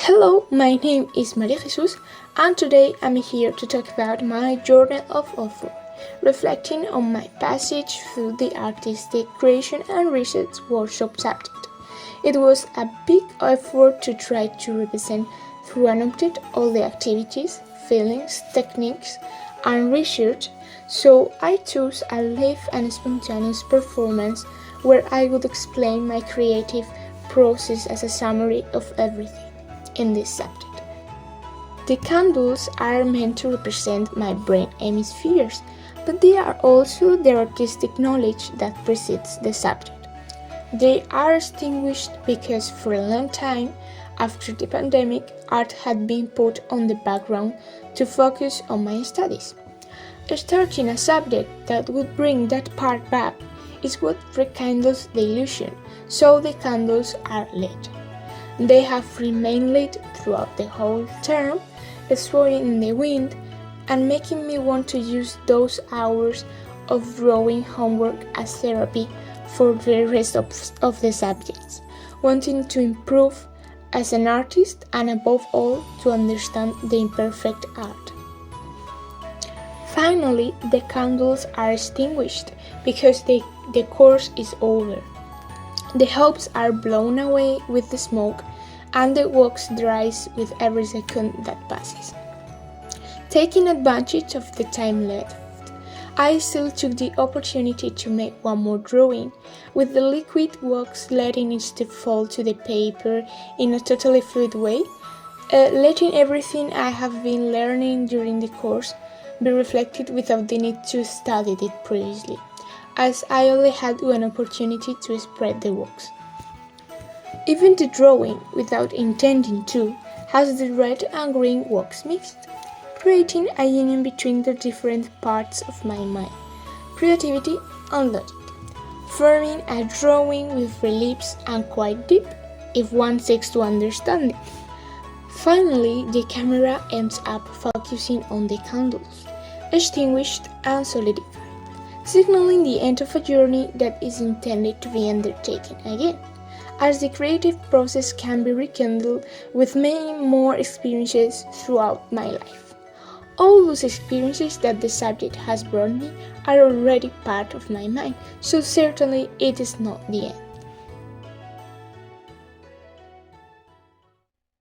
Hello, my name is María Jesús, and today I'm here to talk about my journey of author, reflecting on my passage through the artistic creation and research workshop subject. It was a big effort to try to represent through an object all the activities, feelings, techniques, and research, so I chose a live and spontaneous performance where I would explain my creative process as a summary of everything in this subject. The candles are meant to represent my brain hemispheres, but they are also the artistic knowledge that precedes the subject. They are distinguished because for a long time after the pandemic, art had been put on the background to focus on my studies. Starting a subject that would bring that part back is what rekindles the illusion, so the candles are lit. They have remained lit throughout the whole term, swaying in the wind and making me want to use those hours of drawing homework as therapy for the rest of the subjects, wanting to improve as an artist and above all to understand the imperfect art. Finally, the candles are extinguished because the course is over. The hopes are blown away with the smoke, and the wax dries with every second that passes. Taking advantage of the time left, I still took the opportunity to make one more drawing, with the liquid wax letting it to fall to the paper in a totally fluid way, letting everything I have been learning during the course be reflected without the need to study it previously, as I only had one opportunity to spread the wax. Even the drawing, without intending to, has the red and green wax mixed, creating a union between the different parts of my mind, creativity and logic, forming a drawing with reliefs and quite deep, if one seeks to understand it. Finally, the camera ends up focusing on the candles, extinguished and solidified, signaling the end of a journey that is intended to be undertaken again, as the creative process can be rekindled with many more experiences throughout my life. All those experiences that the subject has brought me are already part of my mind, so certainly it is not the end.